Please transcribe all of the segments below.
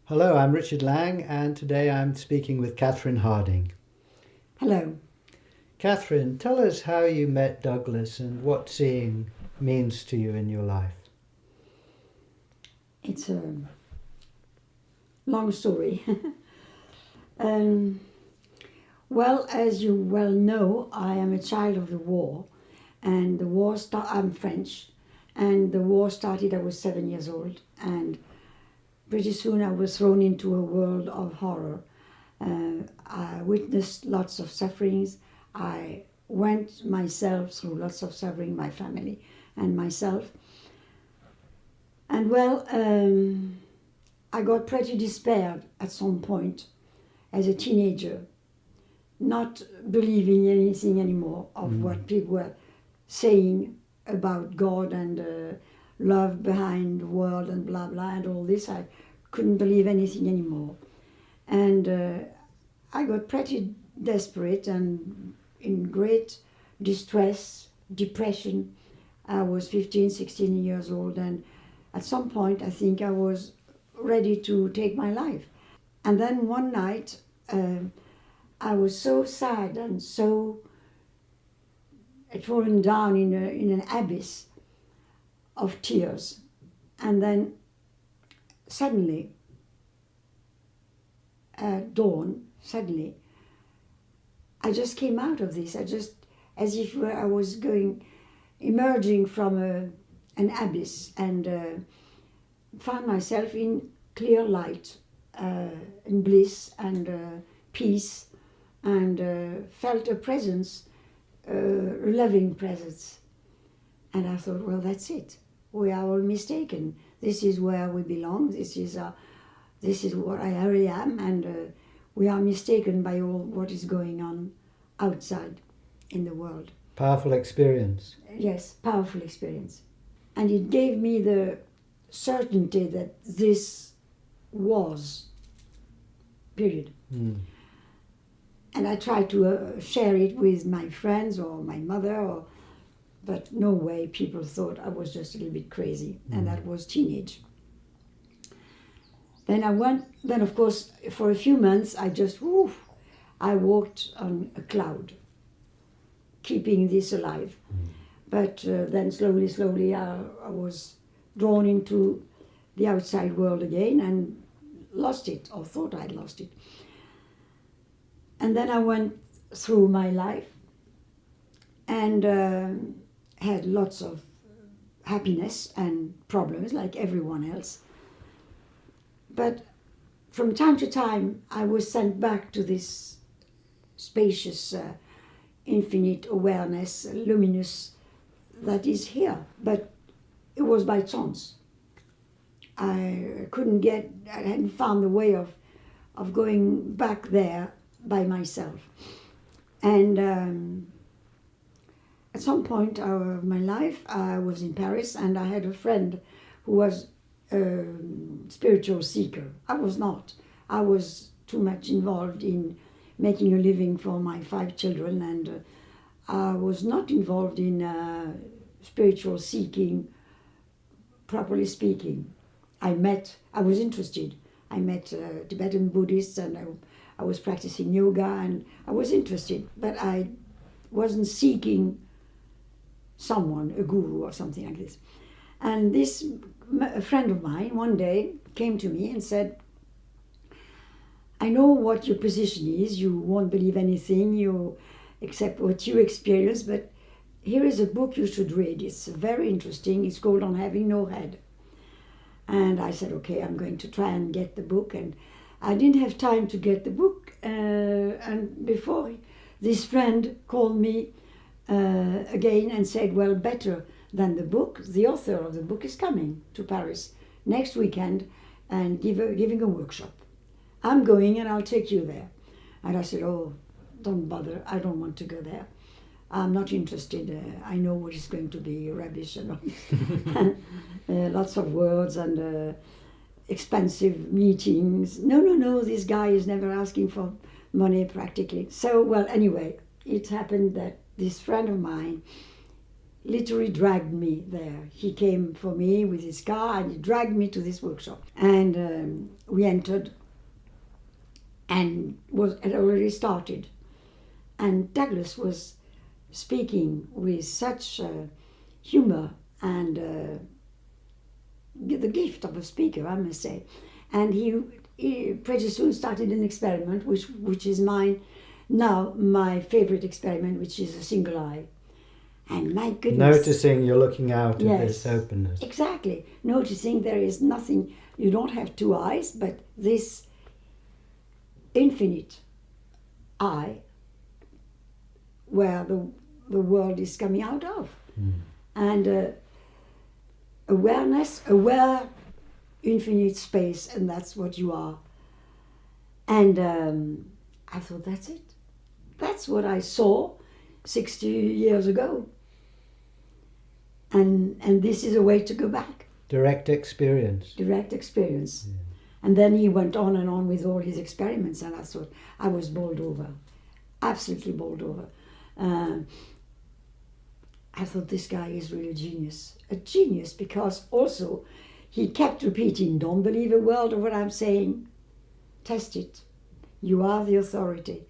Hello, I'm Richard Lang, and today I'm speaking with Catherine Harding. Hello. Catherine, tell us how you met Douglas and what seeing means to you in your life. It's a long story. um, well, as you well know, I am a child of the war, and I'm French, and the war started. I was 7 years old, and pretty soon I was thrown into a world of horror. I witnessed lots of sufferings. I went myself through lots of suffering, my family and myself. And I got pretty despaired at some point as a teenager, not believing anything anymore of what people were saying about God and love behind the world and blah blah and all this. I couldn't believe anything anymore. And I got pretty desperate and in great distress, depression. I was 15, 16 years old, and at some point I think I was ready to take my life. And then one night I was so sad and so had fallen down in an abyss of tears. And then suddenly, at dawn, suddenly, I just came out of this. As if I was emerging from an abyss, and found myself in clear light, in bliss and peace, and felt a presence, a loving presence. And I thought, well, that's it. We are all mistaken. This is where we belong. This is what I really am, and we are mistaken by all what is going on outside in the world. Powerful experience. Yes, powerful experience. And it gave me the certainty that this was, period. And I tried to share it with my friends or my mother, but no way. People thought I was just a little bit crazy, and that was teenage. Then of course, for a few months, I walked on a cloud, keeping this alive. But then slowly, I was drawn into the outside world again and lost it, or thought I'd lost it. And then I went through my life and had lots of happiness and problems like everyone else. But from time to time, I was sent back to this spacious, infinite awareness, luminous, that is here. But it was by chance. I hadn't found the way of going back there by myself. And at some point of my life, I was in Paris, and I had a friend who was a spiritual seeker. I was not. I was too much involved in making a living for my 5 children, and I was not involved in spiritual seeking, properly speaking. I was interested. I met Tibetan Buddhists, and I was practicing yoga, and I was interested, but I wasn't seeking someone, a guru or something like this. And a friend of mine one day came to me and said, I know what your position is. You won't believe anything except what you experience, but here is a book you should read. It's very interesting. It's called On Having No Head. And I said, okay, I'm going to try and get the book. And I didn't have time to get the book. And before this friend called me again and said, well, better than the book, the author of the book is coming to Paris next weekend and giving a workshop. I'm going and I'll take you there. And I said, oh, don't bother. I don't want to go there. I'm not interested. I know what is going to be rubbish and all. Lots of words and expensive meetings. No, this guy is never asking for money practically. So, well, anyway, it happened that this friend of mine literally dragged me there. He came for me with his car and he dragged me to this workshop. And we entered and had already started. And Douglas was speaking with such humor and the gift of a speaker, I must say. And he pretty soon started an experiment, which is mine now, my favorite experiment, which is a single eye. And my goodness. Noticing you're looking out Yes, at this openness. Exactly. Noticing there is nothing, you don't have two eyes, but this infinite eye where the world is coming out of. And awareness, aware, infinite space, and that's what you are. And I thought, that's it. That's what I saw 60 years ago. And this is a way to go back. Direct experience. Direct experience. Yeah. And then he went on and on with all his experiments, and I thought, I was bowled over. Absolutely bowled over. I thought, this guy is really a genius. A genius, because also he kept repeating, don't believe a word of what I'm saying. Test it. You are the authority.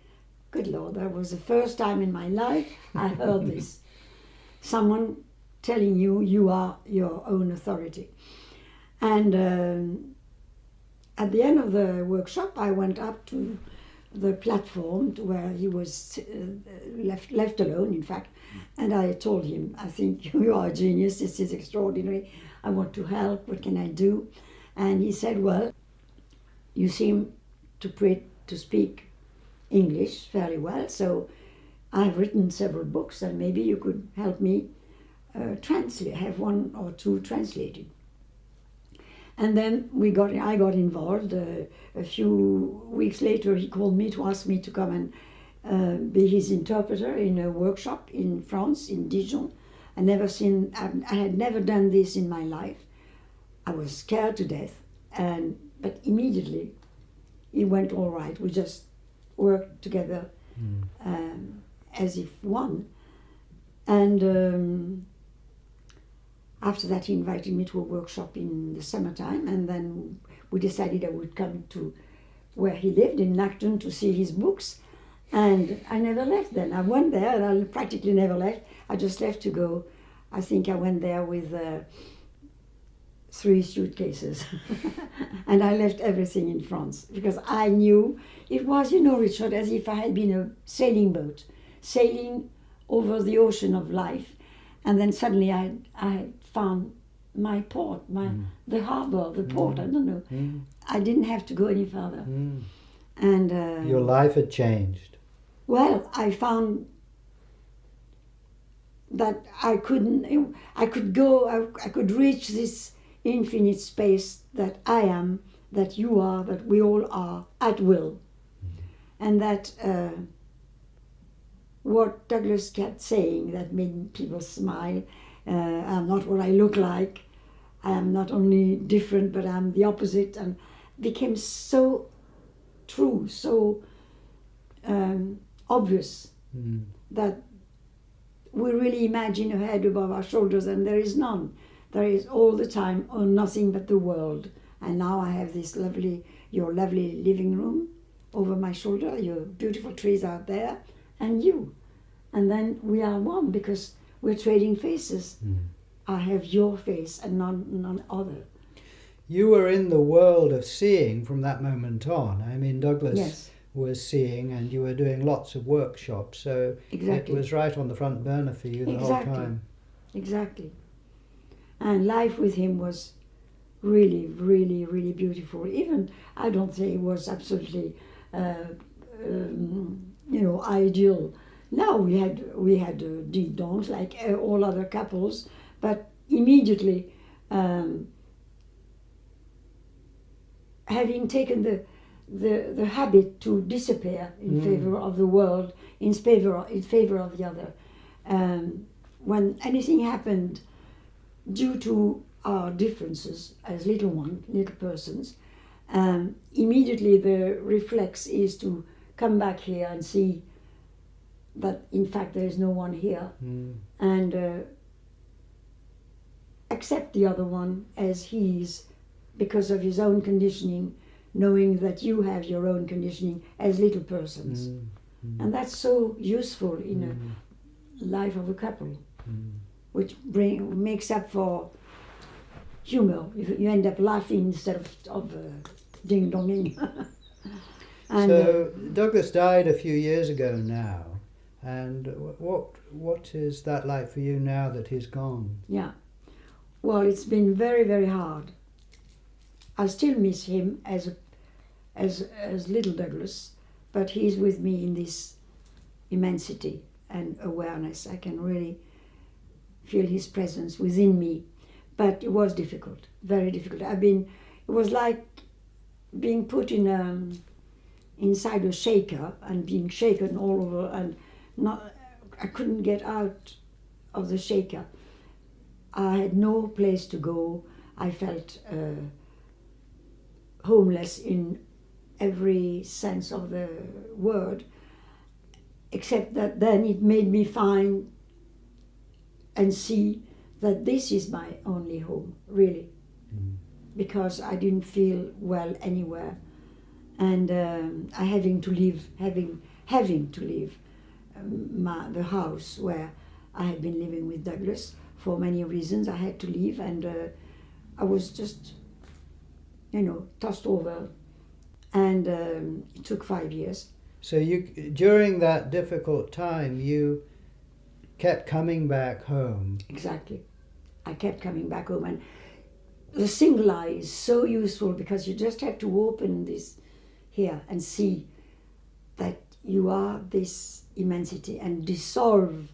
Good Lord, that was the first time in my life I heard this. Someone telling you you are your own authority. And at the end of the workshop, I went up to the platform to where he was left alone, in fact, and I told him, I think you are a genius, this is extraordinary, I want to help, what can I do? And he said, well, you seem to speak English very well, so I've written several books and maybe you could help me translate, have one or two translated. And then I got involved. A few weeks later, he called me to ask me to come and be his interpreter in a workshop in France, in Dijon. I had never done this in my life. I was scared to death, but immediately it went all right. We just worked together as if one. And after that, he invited me to a workshop in the summertime, and then we decided I would come to where he lived in Acton to see his books. And I never left then. I went there and I practically never left. I just left to go. I think I went there with 3 suitcases. And I left everything in France because I knew it was, Richard, as if I had been a sailing boat, sailing over the ocean of life. And then suddenly I found my port, the harbor, the port, I don't know. I didn't have to go any further. And your life had changed. Well, I found that I could reach this infinite space that I am, that you are, that we all are, at will. And that what Douglas kept saying that made people smile, I'm not what I look like, I am not only different, but I'm the opposite, and became so true, so obvious that we really imagine a head above our shoulders, and there is none. There is all the time nothing but the world. And now I have your lovely living room over my shoulder, your beautiful trees out there, and you. And then we are one because we're trading faces. I have your face and none other. You were in the world of seeing from that moment on. I mean, Douglas was seeing and you were doing lots of workshops, so it was right on the front burner for you the whole time. Exactly. And life with him was really, really, really beautiful. Even, I don't say it was absolutely, ideal. No, we had ding-dongs like all other couples, but immediately, having taken the habit to disappear in favor of the world, in favor of the other, when anything happened due to our differences as little persons, immediately the reflex is to come back here and see that in fact there is no one here, and accept the other one as he is because of his own conditioning, knowing that you have your own conditioning as little persons. And that's so useful in a life of a couple, which makes up for humor. You end up laughing instead of ding-donging. So Douglas died a few years ago now, and what is that like for you now that he's gone? Yeah, well, it's been very, very hard. I still miss him as little Douglas, but he's with me in this immensity and awareness. I can really feel his presence within me, but it was difficult, very difficult. It was like being put in inside a shaker and being shaken all over, and I couldn't get out of the shaker. I had no place to go. I felt homeless in every sense of the word, except that then it made me find and see that this is my only home, really, because I didn't feel well anywhere, and I having to leave the house where I had been living with Douglas for many reasons. I had to leave, and I was just, tossed over, and it took 5 years. So during that difficult time, you kept coming back home. Exactly. I kept coming back home, and the single eye is so useful because you just have to open this here and see that you are this immensity and dissolve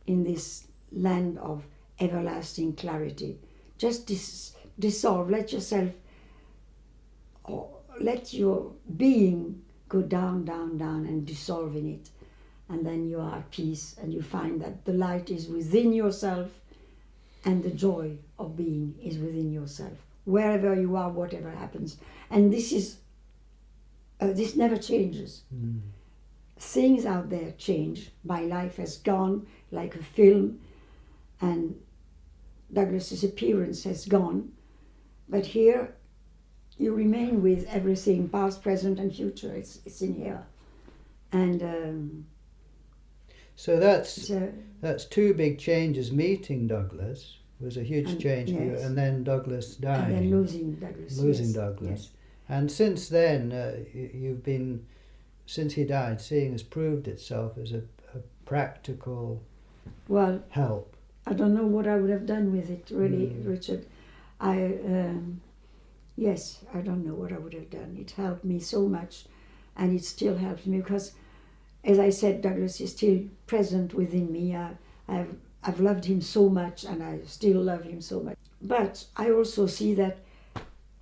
in this land of everlasting clarity. Just dissolve, let yourself, or let your being go down, down, down and dissolve in it. And then you are at peace, and you find that the light is within yourself and the joy of being is within yourself, wherever you are, whatever happens. And this never changes. Things out there change. My life has gone like a film, and Douglas's appearance has gone. But here, you remain with everything, past, present, and future. It's in here. And so that's two big changes. Meeting Douglas was a huge change for you, and then Douglas dying. And then losing Douglas. Yes. And since then, you've been, since he died, seeing has proved itself as a practical help. I don't know what I would have done with it, really, Richard. Yes, I don't know what I would have done. It helped me so much, and it still helps me because, as I said, Douglas is still present within me. I've loved him so much, and I still love him so much. But I also see that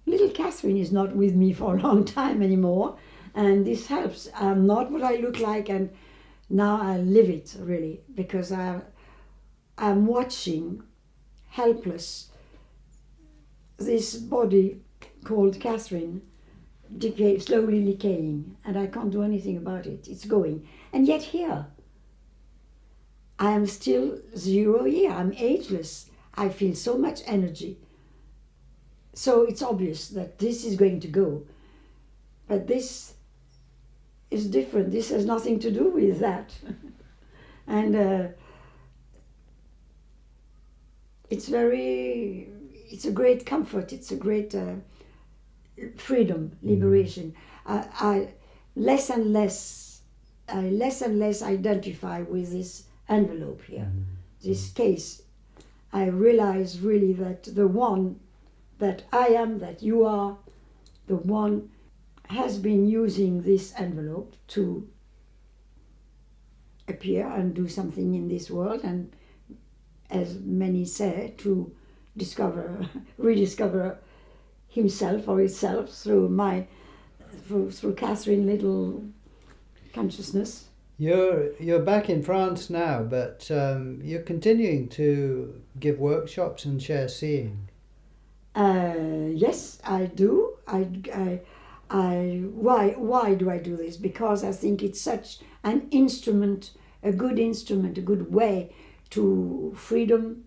little Catherine is not with me for a long time anymore, and this helps. I'm not what I look like, and now I live it, really, because I'm watching, helpless, this body called Catherine slowly decaying, and I can't do anything about it. It's going. And yet here, I am still 0 year. I'm ageless. I feel so much energy. So it's obvious that this is going to go. But this is different. This has nothing to do with that. And it's a great comfort. It's a great freedom, liberation. I less and less identify with this envelope here, this case. I realize really that the one that I am, that you are, the one has been using this envelope to appear and do something in this world, and as many say, to rediscover himself or itself through Catherine little consciousness. You're back in France now, but you're continuing to give workshops and share seeing. Yes, I do. Why do I do this? Because I think it's such an instrument, a good way to freedom,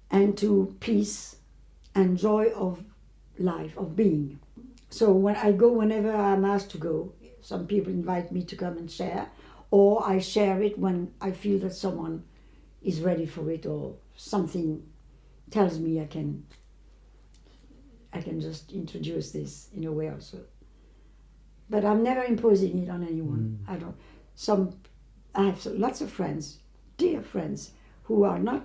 and to peace and joy of life, of being. So when I go, whenever I'm asked to go, some people invite me to come and share, or I share it when I feel that someone is ready for it, or something tells me I can just introduce this in a way also. But I'm never imposing it on anyone. I have lots of friends, dear friends, who are not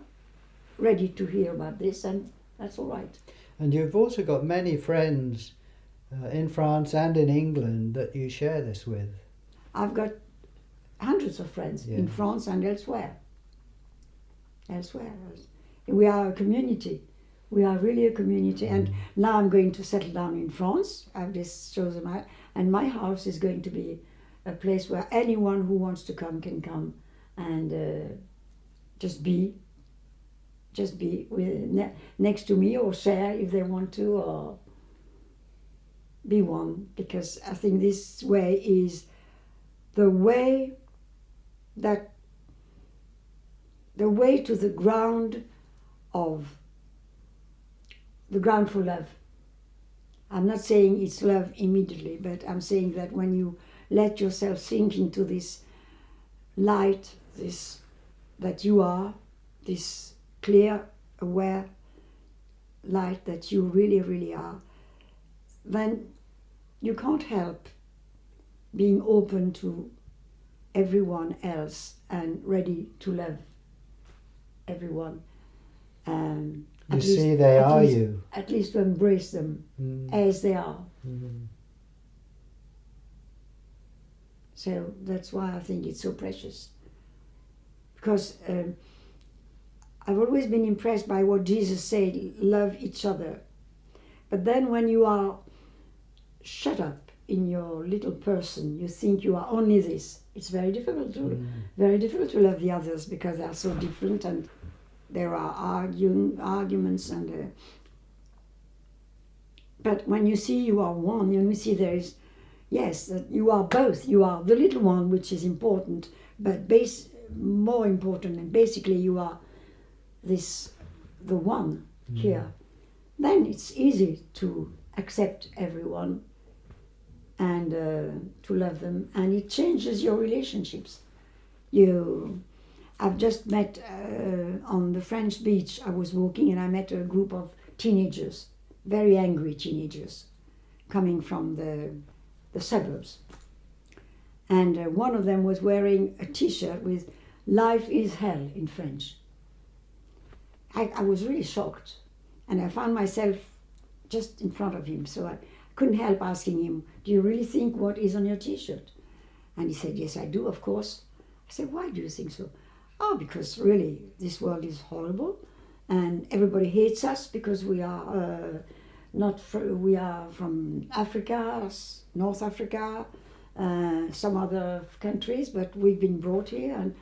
ready to hear about this, and that's all right. And you've also got many friends in France and in England that you share this with. I've got hundreds of friends in France and elsewhere. We are a community. We are really a community. And now I'm going to settle down in France. I've just chosen and my house is going to be a place where anyone who wants to come can come and just be with next to me, or share if they want to, or be one, because I think this way is the way to the ground for love. I'm not saying it's love immediately, but I'm saying that when you let yourself sink into this light, that you are, this clear, aware light that you really, really are, then you can't help being open to everyone else and ready to love everyone. You see, they are you. At least to embrace them as they are. So that's why I think it's so precious. Because I've always been impressed by what Jesus said, love each other. But then when you are shut up in your little person, you think you are only this. It's very difficult to love the others, because they are so different, and there are arguments and. But when you see you are one, when you see there is, that you are both. You are the little one, which is important, but more important, and basically you are the one here. Then it's easy to accept everyone and to love them, and it changes your relationships. I've just met on the French beach. I was walking and I met a group of teenagers, very angry teenagers, coming from the suburbs. And one of them was wearing a T-shirt with "Life is hell" in French. I was really shocked, and I found myself just in front of him, so I couldn't help asking him, "Do you really think what is on your T-shirt?" And he said, "Yes, I do, of course." I said, "Why do you think so?" "Oh, because really this world is horrible, and everybody hates us because we are we are from Africa, North Africa, some other countries, but we've been brought here."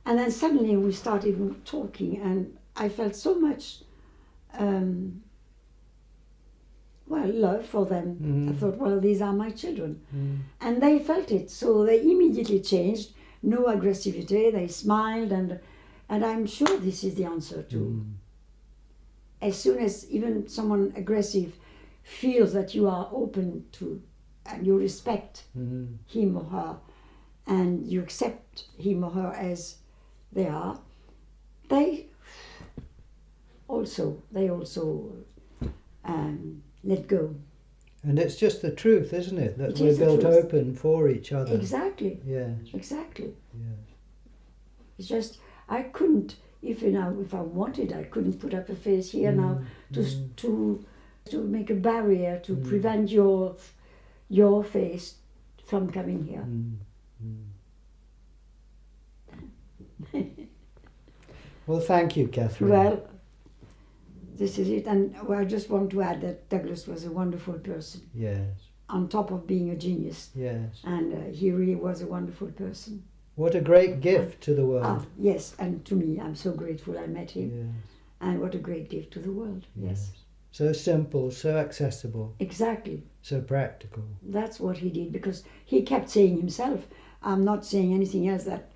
And then suddenly we started talking, and I felt so much love for them. I thought, well, these are my children. And they felt it, so they immediately changed. No aggressivity, they smiled, and I'm sure this is the answer too. As soon as even someone aggressive feels that you are open to, and you respect him or her, and you accept him or her as they are, they also let go. And it's just the truth, isn't it? That we're built open for each other. Exactly. Yes. Exactly. Yes. It's just, I couldn't, if I wanted, I couldn't put up a face here now to make a barrier to prevent your face from coming here. Well, thank you, Catherine. Well, this is it. And I just want to add that Douglas was a wonderful person. Yes. On top of being a genius. Yes. And he really was a wonderful person. What a great gift to the world. Yes, and to me, I'm so grateful I met him. Yes. And what a great gift to the world. Yes. So simple, so accessible. Exactly. So practical. That's what he did, because he kept saying himself, I'm not saying anything else that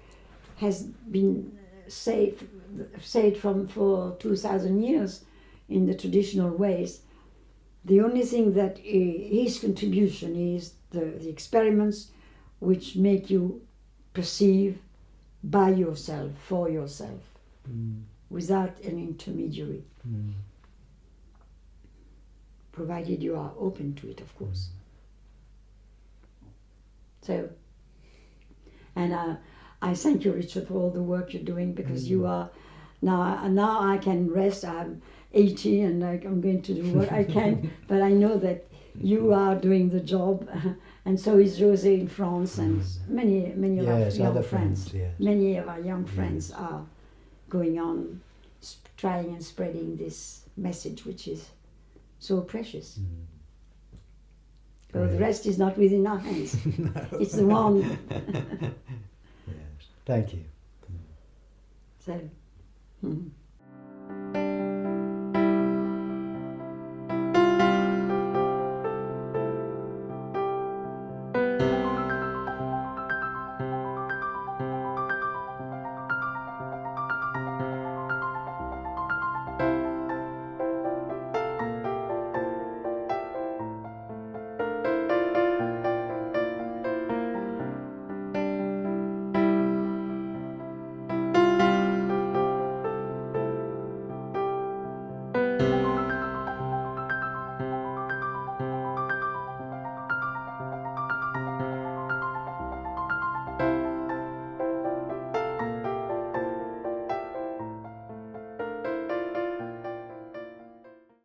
has been said from for 2,000 years in the traditional ways. The only thing that his contribution is the experiments which make you perceive by yourself, for yourself, without an intermediary. Provided you are open to it, of course. So, and I thank you, Richard, for all the work you're doing, because you are, now I can rest. I'm 80 and I'm going to do what I can, but I know that you are doing the job, and so is José in France, and many of our young friends. Yes. Many of our young friends are going on trying and spreading this message, which is so precious. So the rest is not within our hands. No. It's the one. Yes. Thank you. So.